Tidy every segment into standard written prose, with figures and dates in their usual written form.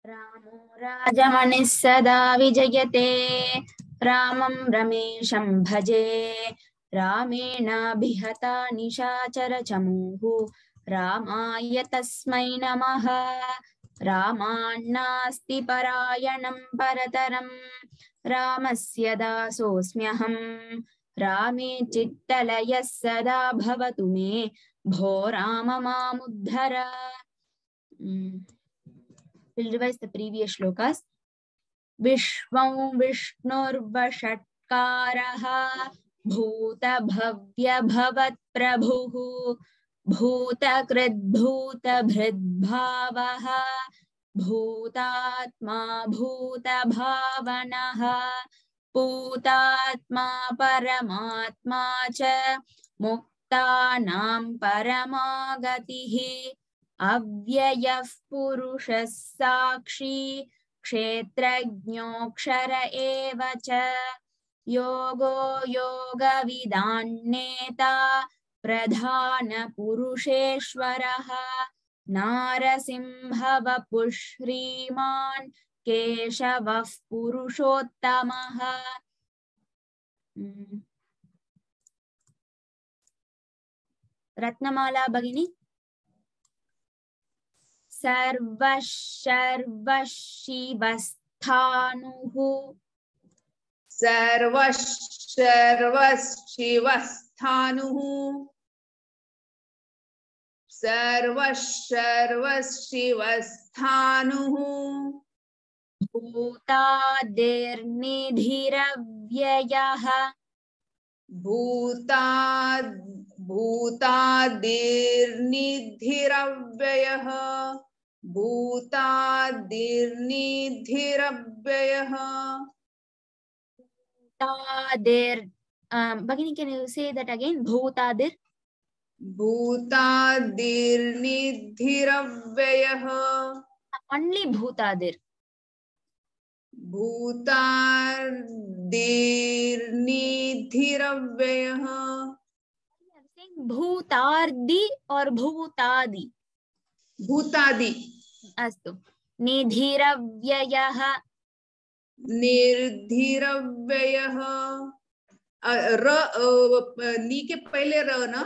रामो राजमणिः सदा विजयते रामं रमेशं भजे रामेणाभिहता निशाचरचमूः रामाय तस्मै नमः। रामान्नास्ति परायणं परतरं रामस्य दासोऽस्म्यहं रामे चित्तलयः सदा भवतु मे भो Ram मामुद्धर। We'll revise the previous shlokas. Vishwam Vishnurvashatkarah Bhuta Bhavya Bhavat Prabhuः Bhuta Krit Bhuta Bhridbhavaha Bhutatma Bhuta Bhavanaha Bhutatma Paramatma Cha Muktanam Paramagatihi अव्ययः पुरुषः साक्षी क्षेत्रज्ञोऽक्षर एव च योगो योगविदान्नेता प्रधान पुरुषेश्वरः नारसिंहवपुः श्रीमान् केशवः पुरुषोत्तमः। रत्नमाला भगिनी। सर्वशिवस्थानुः सर्वशिवस्थानुः सर्वशिवस्थानुः भूतादिर्निधिरव्ययः भूतादिर्निधिरव्ययः भूतादिर्निधिरव्ययः भूतादिर् Bhagini, can you say that again? Bhutadir. भूतादिर्निधिरव्ययः. Only Bhutadir. भूतादिर्निधिरव्ययः. भूतार्दि और भूतादि. भूतादि. अस्तु. निधिरव्ययः. निर्धिरव्ययः. र नी के पहले र ना.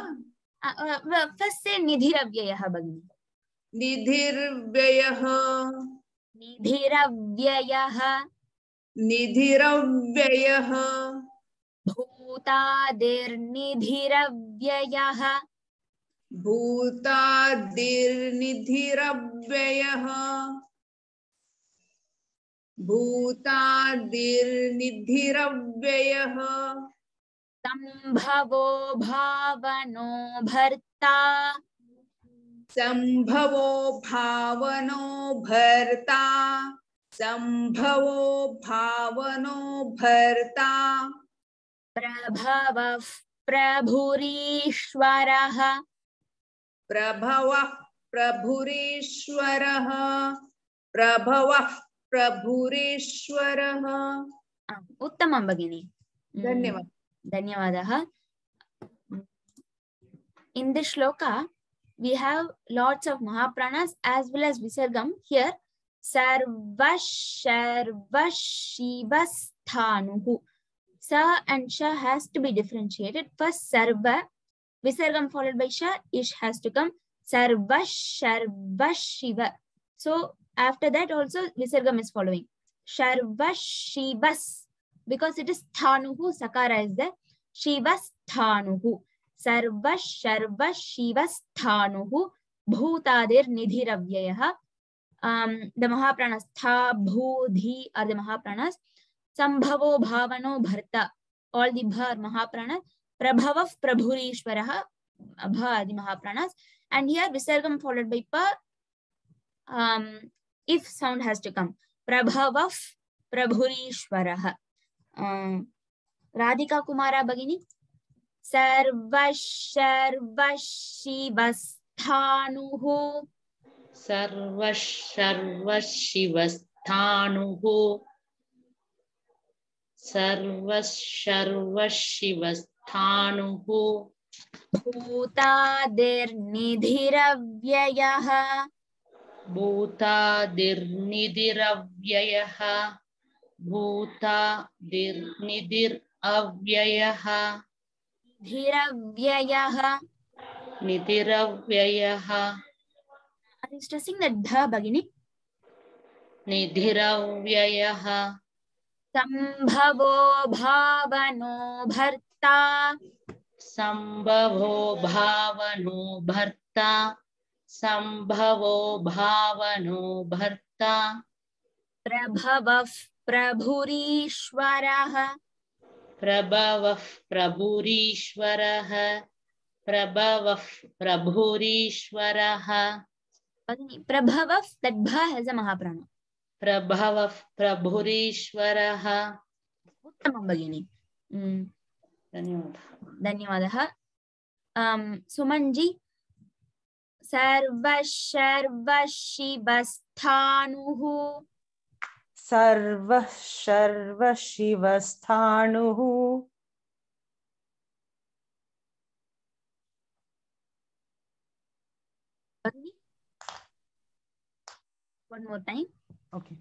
फर्स्ट से निधिरव्ययः भगिनी. निधिरव्ययः. निधिरव्ययः. निधिरव्ययः. भूतादिर्निधिरव्ययः. भूतादिर्निधिरव्ययः. भूतादिर्निधिरव्ययः. संभवो भावनो भर्ता. संभवो भावनो भर्ता. संभवो भावनो भर्ता. प्रभवः प्रभुरीश्वरः. प्रभवः प्रभुरीश्वरः. प्रभवः प्रभुरीश्वरः. उत्तमं भगिनी. धन्यवाद. धन्यवादः. In this shloka we have lots of mahapranas as well as visargam. Here sarva sharva shivasthanuhu. Sa and sha has to be differentiated. First sarva, visargam followed by sha, ish has to come. Sarva sharva shiva. So after that also visargam is following. Sharva shivas, because it is thanuhu, sakara is there. Shivasthanuhu. Sarva sharva shivasthanuhu. Bhutadir nidhiravyayah. The mahapranas tha, bhu, dhi are the mahapranas. Sambhavo bhavano bharta, all the bha are mahapranas. Prabhavav prabhurishwaraha, bha are the mahapranas. And here visargam followed by pa, if sound has to come. Prabhavav prabhurishwaraha. Radhika Kumara Bhagini. Sarva sharva shivasthanuhu. Sarva sharva shivasthanuhu. Sarva sharva shivasthanuhu. Bhutadir nidhiravyayah. भूतादिर्निधिरव्ययः भूतादिर्निधिरव्ययः धीरव्ययः. निधिरव्ययः Are you stressing the dha, Bhagini? निधिरव्ययः Sambhavo bhavano bharta. संभवो भावनो भर्ता संभवो भावनो भर्ता Prabhavav prabhurishwarah. प्रभवः प्रभुरीश्वरः प्रभवः प्रभुरीश्वरः Bhagini, Prabhavav, that bha has a mahaprana. प्रभवः प्रभुरीश्वरः Uttamam, Bhagini. धन्यवादः धन्यवादः. सुमनजी. सर्वशर्वशिवस्थानुः. सर्वः सर्वशिवस्थाणुः One more time. okay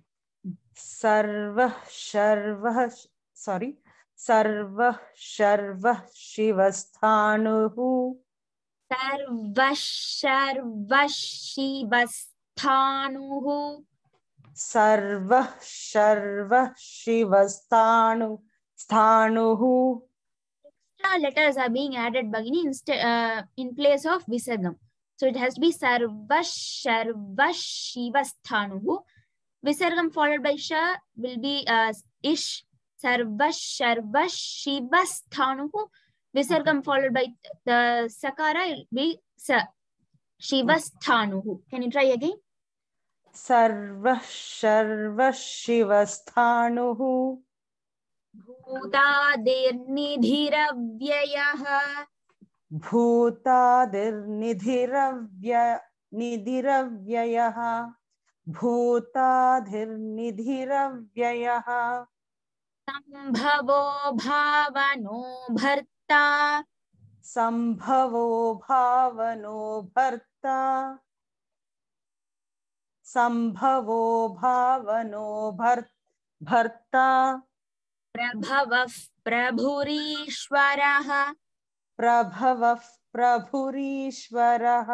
सर्वः सर्वशिवस्थाणुः सर्वशर्वशिवस्थानुः. सर्वशिवस्थाणुः Extra letters are being added, Bhagini, in place of visargam. So it has to be sarvashivasthanuhu. Visargam followed by sha will be ish. Sarvashivasthanuhu. Visargam followed by the sakara will be sa. Shivasthanuhu. Can you try again? सर्वः सर्वशिवस्थाणुः भूतादिर्निधिरव्ययः. भूतादिर्निधिरव्ययः भूतादिर्निधिरव्ययः संभवो भावनो भर्ता. संभवो भावनो भर्ता संभवो भावनो भर्ता प्रभवः प्रभुरीश्वरः. प्रभवः प्रभुरीश्वरः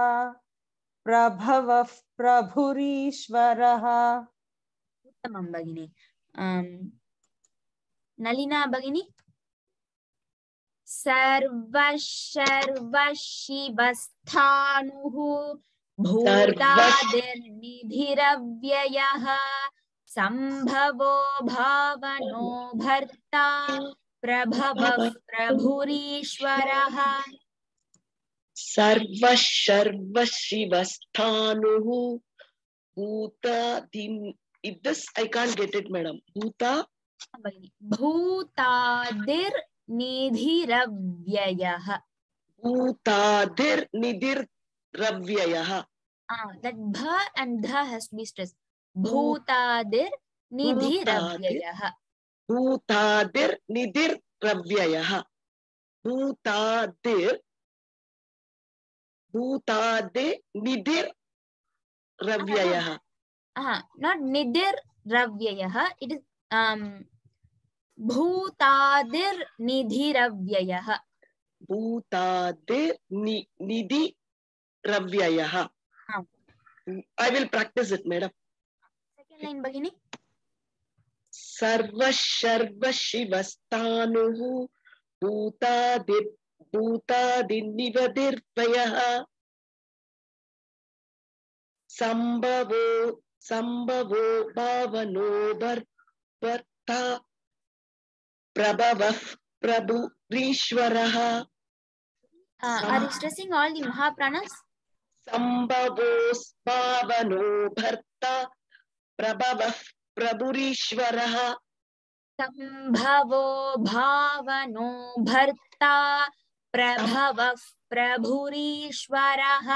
प्रभवः प्रभुरीश्वरः उत्तमं भगिनी. नलिना भगिनी. सर्वशर्वशिवस्थानुः भूतादिर्निधिरव्ययः संभवो भावनो भर्ता प्रभवः प्रभुरीश्वरः. सर्वशर्वशिवस्थानुः भूतादिन्. If this I can't get it, madam. भूतादिर्निधिरव्ययः. भूतादिर्निधिरव्ययः. That bha and dha has to be stressed. भूतादिर्निधिरव्ययः. भूतादिर्निधिरव्ययः. भूतादिर्निधिरव्ययः. Not nidir ravyayah. It is भूतादिर्निधिरव्ययः. भूतादिर्निधिरव्ययः. I will practice it, madam. Second line, Bhagini. सर्वशर्वशिवस्थानुः भूतादिर्निधिरव्ययः संभवो भावनो भर्ता प्रभवः प्रभुरीश्वरः. Are you stressing all the mahapranas? संभवो भावनो भर्ता प्रभवः प्रभुरीश्वरः. संभवो भावनो भर्ता प्रभवः प्रभुरीश्वरः.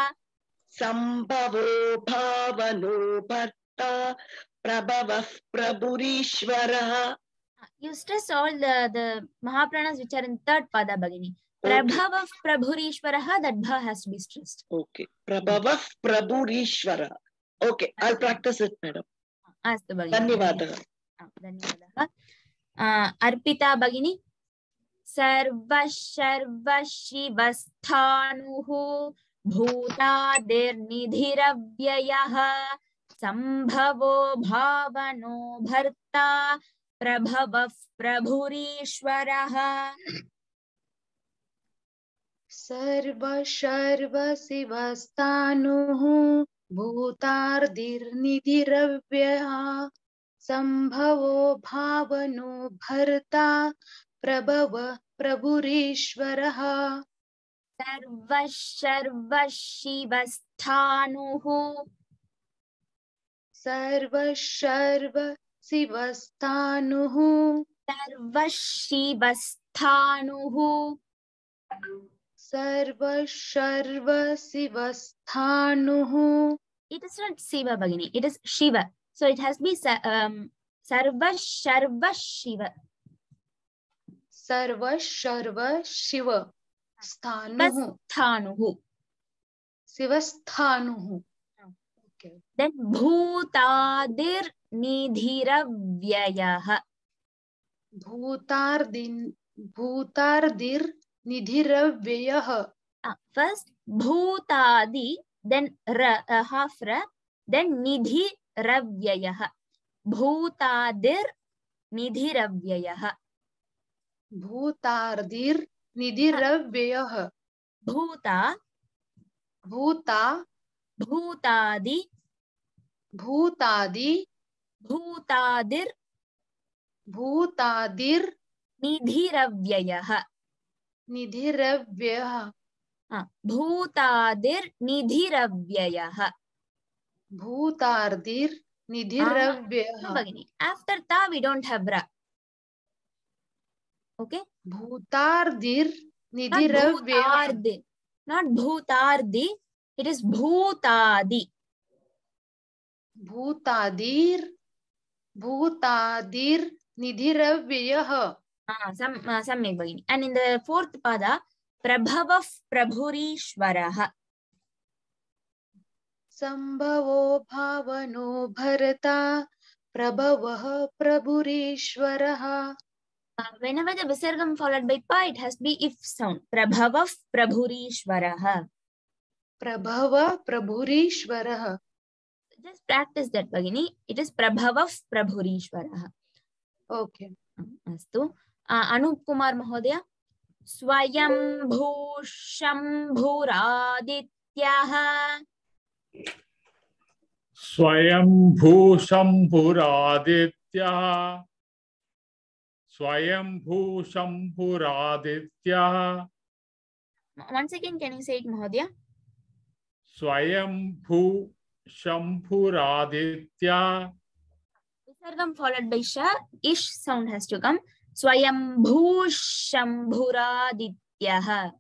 संभवो भावनो भर्ता प्रभवः प्रभुरीश्वरः. You stress all the mahapranas which are in third pada, Bhagini. Prabhavav Prabhurishwaraha, that bha has to be stressed. Okay. Prabhavav Prabhurishwara. Okay, I'll practice it, madam. अस्तु भगिनि धन्यवादः. धन्यवादः. अर्पिता भगिनी. सर्वशिवस्थाणुः भूतादिर्निधिरव्ययः सम्भवो भावनो भर्ता प्रभवः प्रभुरीश्वरः. सर्वशिवस्थाणुः भूतार्दिर्निधिरव्ययः सम्भवो भावनो भर्ता प्रभव प्रभुरीश्वरः. सर्वशिवस्थाणुः सर्वशिवस्थाणुः सर्वशिवस्थाणुः. It is not Shiva Bhagini, it is Shiva. So it has to be Sarva Shiva. सर्व Shiva स्थानुः शिवस्थानुः. Then Bhutadir Nidhiravyayah. भूतार्दिर् निधिरव्ययः. First Bhutadi, then half ra, then Nidhiravyayah. Bhutadir Nidhiravyayah. भूतार्दिर् निधिरव्ययः. Bhuta भूता Bhutadi भूतादि Bhutadir भूतादिर् Nidhiravyayah. निधिरव्ययः. Bhutadir Nidhiravyayah. भूतार्दिर् निधिरव्ययः. No, Bhagini. After ta we don't have ra. Okay? भूतार्दिर् निधिरव्ययः. Not bhutardi. It is bhutadi. भूतादिर् निधिरव्ययः. Samyak Bhagini. And in the fourth pada, Prabhavav Prabhurishwaraha. Sambhavo bhavano bharata prabhavah prabhurishwaraha. Whenever the visargam followed by pa, it has to be if sound. Prabhavav Prabhurishwaraha. Prabhava prabhurishwaraha. Just practice that, Bhagini. It is Prabhavav Prabhurishwaraha. Okay. Astu. Anup Kumar Mahodaya. Swayambhu Shambhuradityah. Swayambhu Shambhuradityah. Swayambhu Shambhuradityah. Once again, can you say it, Mahodaya? Swayambhu Shambhuradityah. Visargam followed by sha, ish sound has to come. Swayambhu Shambhuradityah.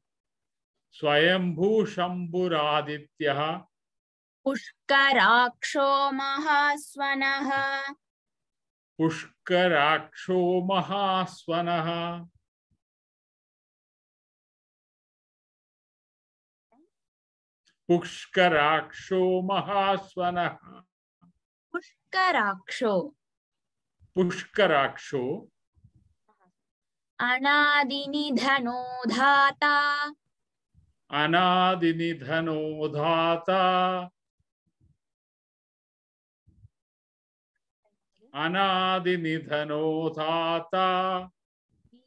Swayambhu Shambhuradityah. Pushkaraksho Mahaswanaha. Pushkaraksho Mahaswanaha. Pushkaraksho Mahaswanaha. Pushkaraksho. Pushkaraksho. Anadinidhano dhata. Anadinidhano dhata. Anadinidhano dhata.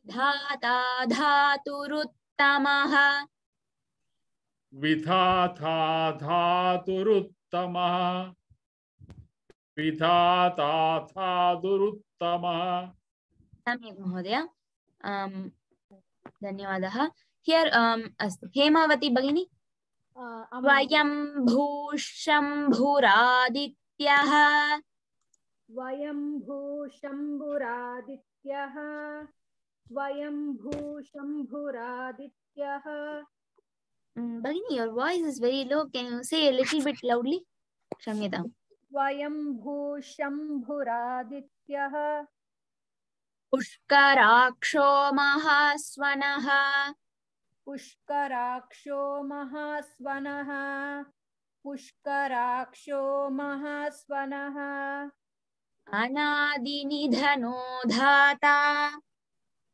Dhata dhaturuttamaha. Vidhata dhaturuttamaha. Vidhata dhaturuttamaha. Samyak Mahodaya. Dhanyawadaha. Here, astu. Hemavati Bhagini. Swayambhu Shambhuradityah. Swayambhu Shambhuradityah. Swayambhu Shambhuradityah. Bhagini, your voice is very low. Can you say a little bit loudly? Shamyata. Swayambhu Shambhuradityah. Pushkaraksho Mahaswanaha. Pushkaraksho Mahaswanaha. पुष्कराक्षो महास्वनः अनादिनिधनो धाता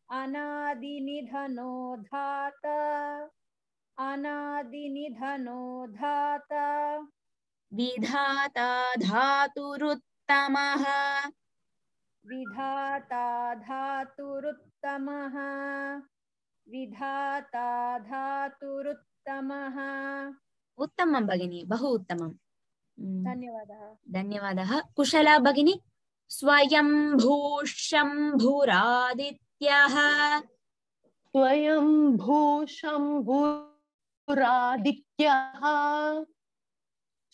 अनादिनिधनो धाता अनादिनिधनो धाता विधाता धातुरुत्तमः विधाता धातुरुत्तमः विधाता धातुरुत्तमः। उत्तमं भगिनी, बहु उत्तमं। धन्यवादः। धन्यवादः। कुशला भगिनी? स्वयंभूशम्भुरादित्यः स्वयंभूशम्भुरादित्यः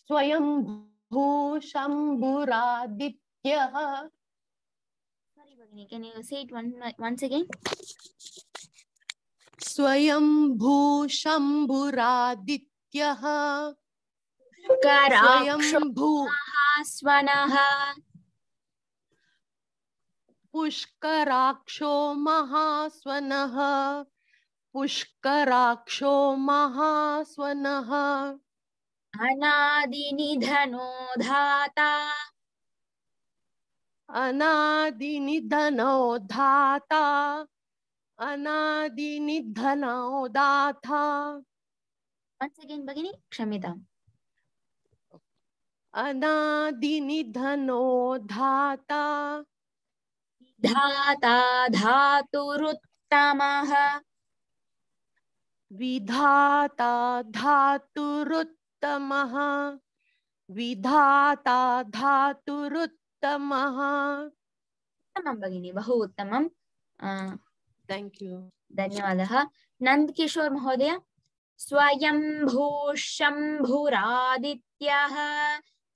स्वयंभूशम्भुरादित्यः Sorry भगिनी, can you say it once again? स्वयंभूशम्भुरादित्यः कराक्षो स्वयंभू महास्वनः पुष्कराक्षो महास्वनः पुष्कराक्षो महास्वनः अनादिनिधनो धाता अनादिनिधनो धाता अनादिनिधनो दाता once again भगिनी, क्षम्यताम्। अनादिनिधनो धाता धाता धातुरुत्तमः विधाता धातुरुत्तमः विधाता धातुरुत्तमः। उत्तमं भगिनी, बहु उत्तमं। Thank you. धन्यवादः। नन्दकिशोर महोदय? स्वयंभूशम्भुरादित्यः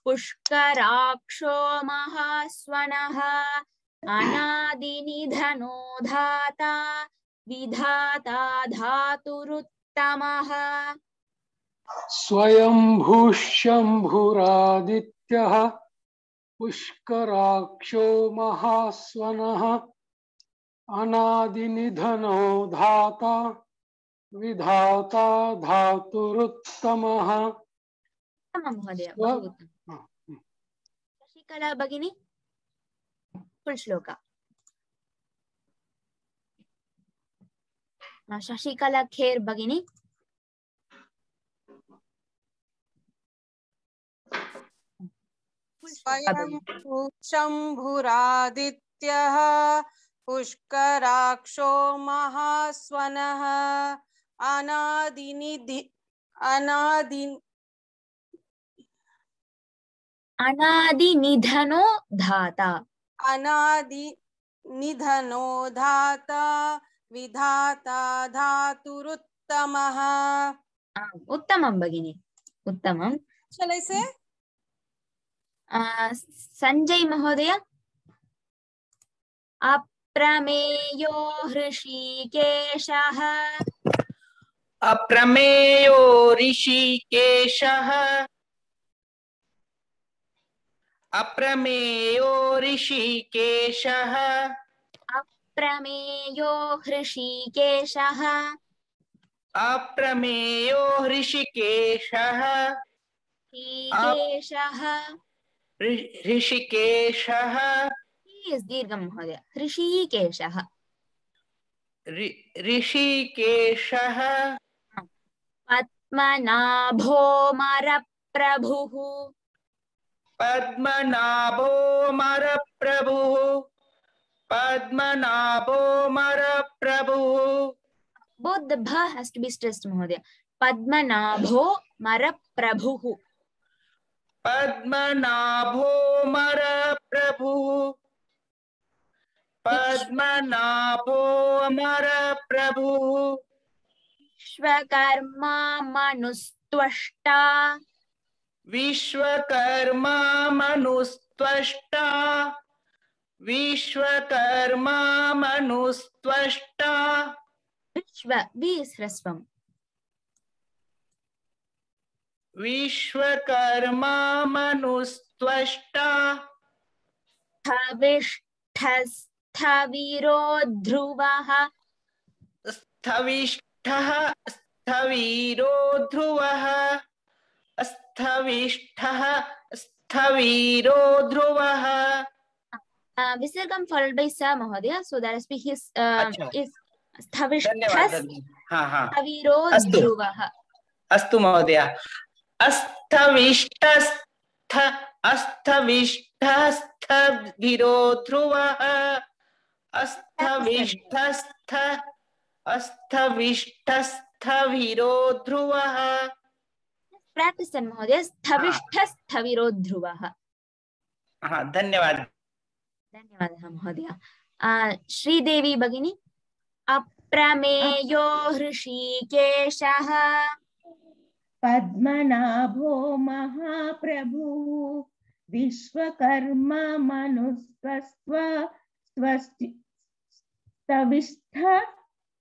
पुष्कराक्षो महास्वनः अनादिनिधनो धाता विधाता धातुरुत्तमः। स्वयंभूशम्भुरादित्यः पुष्कराक्षो महास्वनः अनादिनिधनो धाता विधाता धातुरुत्तमः। उत्तमं महोदय, बहु उत्तमं। शशिकला भगिनी, फुल् श्लोक। शशिकला खेर भगिनी? स्वयंभूशम्भुरादित्यः पुष्कराक्षो महास्वनः अनादिनिधनो धाता अनादिनिधनो धाता विधाता धातुरुत्तमः। उत्तमं भगिनी, उत्तमं। Shall I say? संजय महोदय? अप्रमेयो हृषीकेशः अप्रमेयो ऋषिकेशः अप्रमेयो ऋषिकेशः अप्रमेयो हृषीकेशः अप्रमेयो ऋषिकेशः ऋषिकेशः दीर्घं महोदय। हृषीकेशः ऋषिकेशः पद्मनाभोमरप्रभुः पद्मनाभोमरप्रभुः पद्मनाभोमरप्रभुः। both the bha has to be stressed महोदय। पद्मनाभोमरप्रभुः पद्मनाभोमरप्रभुः पद्मनाभोमरप्रभुः। विश्वकर्मा मनुस्त्वष्टा विश्वकर्मा मनुस्त्वष्टा विश्वकर्मा मनुस्त्वष्टा। विश्व वि is ह्रस्वम्। विश्वकर्मा मनुस्त्वष्टा स्थविष्ठस्थविरो ध्रुवः स्थविष्ठः स्थविरो ध्रुवः स्थविष्ठः स्थवीरो ध्रुवः. Visargam followed by sa Mahodaya. So that is his अच्छा. is Sthavishthas धन्यवाद. हाँ हाँ Sthaviro अस्तु. Dhruvah. अस्तु महोदय. अस्थविष्टस्थ अस्थविष्टस्थवीरो ध्रुवः. अस्थविष्टस्थ अस्थविष्टस्थवीरो ध्रुवः. Practice and Mahodaya. Sthavishthas Sthaviro Dhruvah. हाँ धन्यवाद. धन्यवादः महोदय. श्रीदेवी भगिनी. अप्रमेयो हृषीकेशः पद्मनाभो महाप्रभुः विश्वकर्मा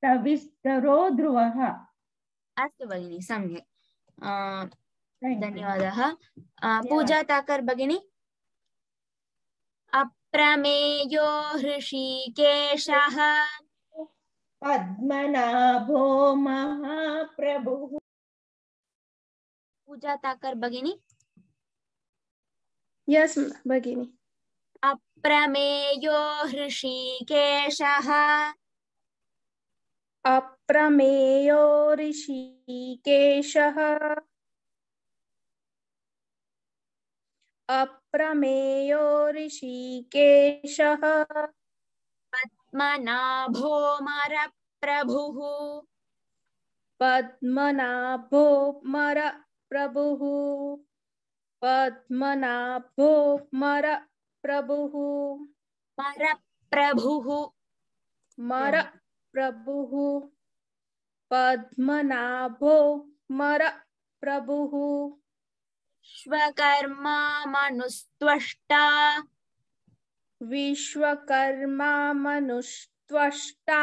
तविस्तरो ध्रुवः. अस्तु भगिनी सम्यक्. धन्यवादः. पूजा ताकर् भगिनी. अप्रमेयो हृषीकेशः पद्मनाभो महाप्रभुः. पूजा ताकर् भगिनी. यस भगिनी. अप्रमेयो हृषीकेशः अप्रमेयो ऋषिकेशः अप्रमेयो ऋषिकेशः पद्मनाभो मरप्रभुः पद्मनाभो मरप्रभुः पद्मनाभो मरप्रभुः मरप्रभुः मरप्रभुः पद्मनाभो मरप्रभुः विश्वकर्मा मनुस्त्वष्टा विश्वकर्मा मनुस्त्वष्टा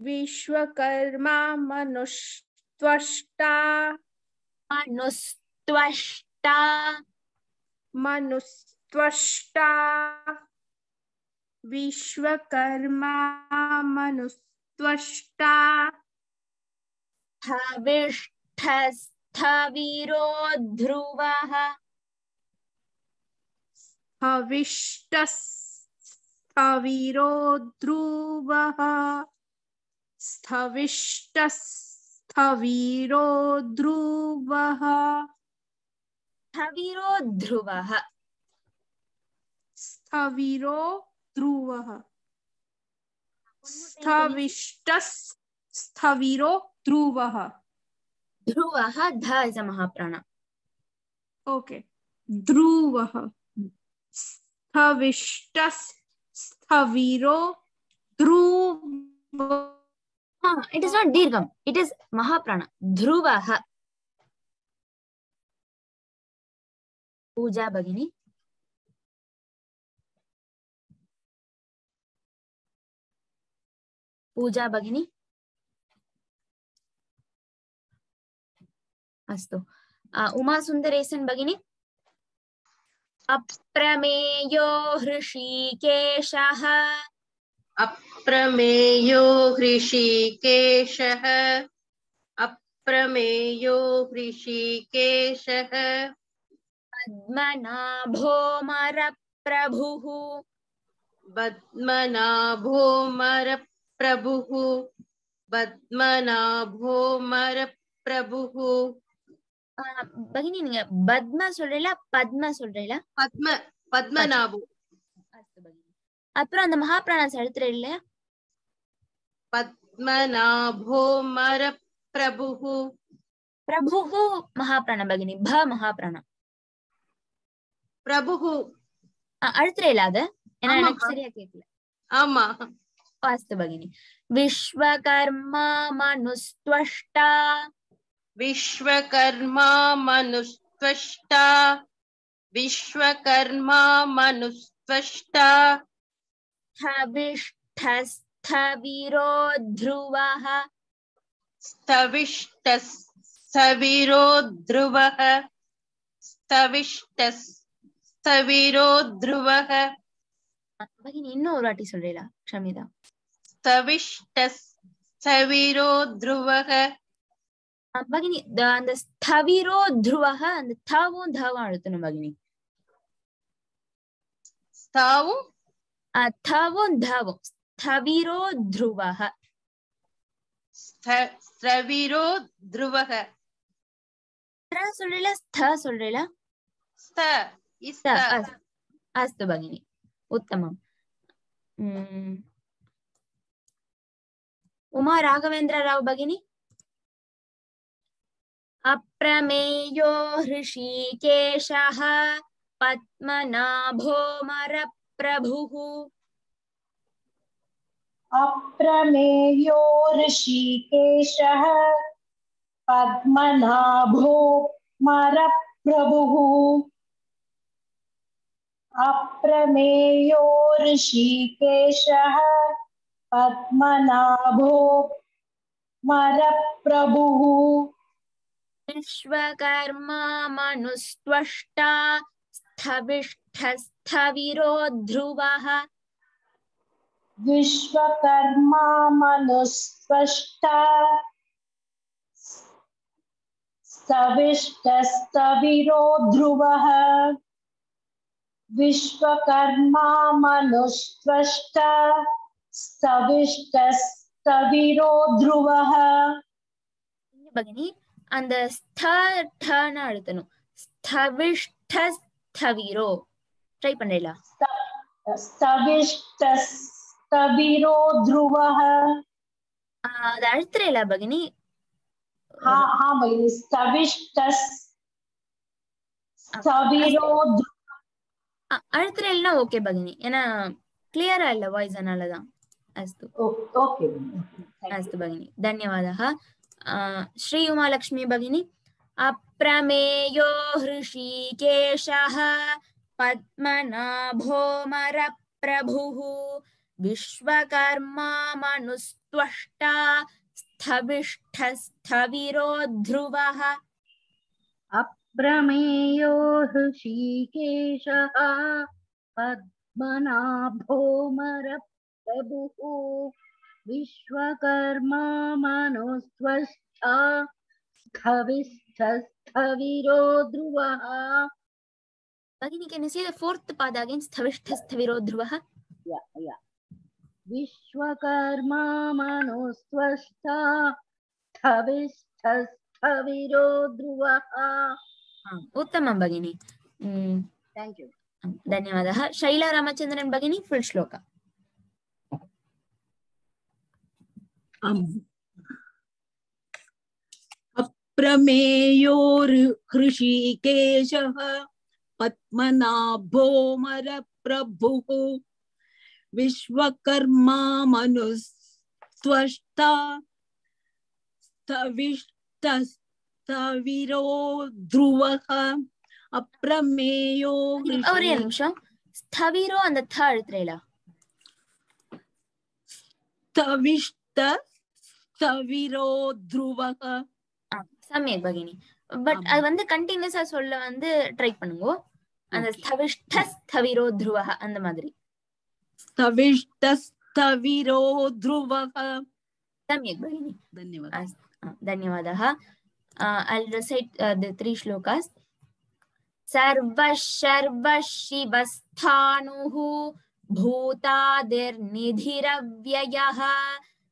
विश्वकर्मा मनुस्त्वष्टा मनुस्त्वष्टा मनुस्त्वष्टा विश्वकर्मा मनुस्त्वष्टा स्थविष्ठस्थविरो ध्रुवः स्थविष्टस्थविरो ध्रुवः स्थविष्टस्थविरो ध्रुवः स्थविरो ध्रुवः स्थविरो ध्रुवः स्थविष्टस्थविरो ध्रुवः. ध्रुवः ध इज अ महाप्राण. ओके ध्रुवः स्थविष्टस्थविरो ध्रुवः. It is not dirgham, it is mahaprana. Dhruvah. Pooja Bhagini. Pooja Bhagini. Astu. Uma Sundaresan Bhagini. अप्रमेयो हृषीकेशः अप्रमेयो हृषीकेशः अप्रमेयो हृषीकेशः पद्मनाभो मरप्रभुः पद्मनाभो मरप्रभुः पद्मनाभो मरप्रभुः भगिनी நீங்க பத்ம சொல்றீங்களா பத்ம சொல்றீங்களா பத்மநாபு அஸ்து भगिनी அப்புறம் அந்த மகாபிராணம் எழுத்துற இல்லையா पद्मनाभो मरप्रभुः प्रभुः महाप्राण भगिनी भ महाप्राण प्रभुः எழுத்துற இல்ல அது ஏன்னா எனக்கு சரியா கேட்கல ஆமா அஸ்து भगिनी विश्वकर्मा मनुस्त्वष्टा विश्वकर्मा मनुस्त्वष्टा विश्वकर्मा मनुस्त्वष्टा स्थविष्ठस्थविरो ध्रुवः स्थविष्टस्थविरो ध्रुवः स्थविष्टस्थविरो ध्रुवः भगिनी இன்னொரு வாட்டி சொல்றீங்களா க்ஷமிதா स्थविष्टस्थविरो ध्रुवः भगिनी அந்த ஸ்தவிரோ ध्रुवः அந்த தாவும் தாவும் அழுத்தணும் भगिनी स्थावुं தாவும் தாவும் ஸ்தவிரோ ध्रुवः स्रविरो ध्रुवः சொல்றீல ஸ்த சொல்றீல स्थ इस्त अस्तु भगिनी उत्तमम् उमा राघवेन्द्र राव भगिनी अप्रमेयो हृषीकेशः पद्मनाभोमरप्रभुः अप्रमेयो ऋषिकेशः पद्मनाभो मरप्रभुः अप्रमेयो ऋषिकेशः पद्मनाभो मरप्रभुः विश्वकर्मा मनुस्त्वष्टा स्थविष्ठस्थविरो ध्रुवः विश्वकर्मा मनुस्त्वष्टा स्थविष्ठस्थविरो ध्रुवः विश्वकर्मा मनुस्त्वष्टा स्थविष्ठस्थविरो ध्रुवः भगिनी அந்த ஸ்த ಠ ನ அழுத்தணும் स्थविष्ठस्थविरो ட்ரை பண்ணீங்களா स्थविष्ठस्थविरो ध्रुवः அது அழுத்துறீங்களா भगिनी हाँ भगिनी स्थविरो அழுத்துறீங்களா ஓகே भगिनी ஏன்னா கிளியரா இல்ல வாய்ஸ் அதனாலதான் अस्तु ओके अस्तु भगिनी धन्यवादः श्री उमालक्ष्मी भगिनी अप्रमेयो हृषीकेशः पद्मनाभोमरप्रभुः विश्वकर्मा मनुस्त्वष्टा स्थविष्ठस्थविरो ध्रुवः अप्रमेयो हृषीकेशः पद्मनाभोमरप्रभुः विश्वकर्मा मनुस्त्वष्टा स्थविष्ठस्थविरो ध्रुवः भगिनी can you see the fourth pada again स्थविष्ठस्थविरो ध्रुवः yeah Vishwakarma मनुस्त्वष्टा स्थविष्ठस्थविरो ध्रुवः उत्तमं भगिनी थैंक यू धन्यवादः शैला रामचन्द्रन् भगिनी फुल श्लोक अप्रमेयो हृषीकेशः पद्मनाभोमरप्रभुः विश्वकर्मा मनुस्त्वष्टा स्थविष्ठस्थविरो ध्रुवः अप्रमेयो ஒரே நிமிஷம் स्थविरो அந்த थ அழுத்துறீங்களா स्थविष्ठस्थविरो ध्रुवः सम्यक् भगिनी பட் அது வந்து கண்டினியூஸா சொல்ல வந்து ட்ரை பண்ணுங்க அந்த स्थविष्ठस्थविरो ध्रुवः அந்த மாதிரி स्थविष्ठस्थविरो ध्रुवः सम्यक् भगिनी धन्यवादः धन्यवादः I'll recite the three shlokas सर्वशर्वशिवस्थाणुः भूतादिर्निधिरव्ययः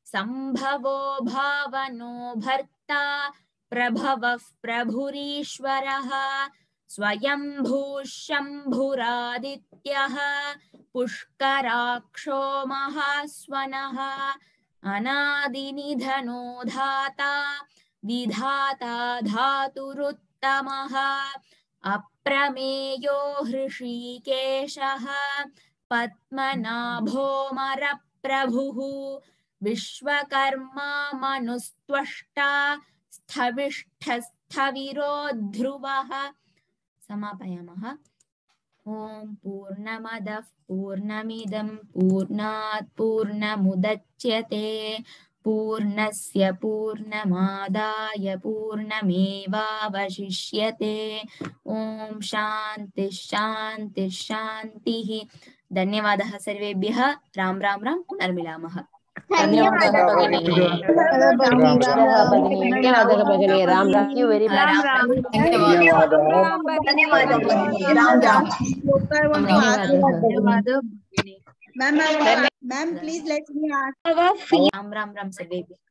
सम्भवो भावनो भर्ता प्रभवः प्रभुरीश्वरः स्वयंभू शम्भुरादित्यः पुष्कराक्षो महास्वनः अनादिनिधनो धाता विधाता धातुरुत्तमः अप्रमेयो हृषीकेशः पद्मनाभोमरप्रभुः विश्वकर्मा मनुस्त्वष्टा स्थविष्ठस्थविरो ध्रुवः समापयामः ॐ पूर्णमदः पूर्णमिदं पूर्णात् पूर्णमुदच्यते पूर्णस्य पूर्णमादाय पूर्णमेवावशिष्यते ॐ शान्तिः शान्तिः शान्तिः धन्यवादः सर्वेभ्यः राम राम राम पुनर्मिलामः। ಧನ್ಯವಾದ ಭಗಿನಿ. ಧನ್ಯವಾದ ಭಗಿನಿ. Ram Ram you very much. ಧನ್ಯವಾದ Ram Ram Ram Sarvebhyah.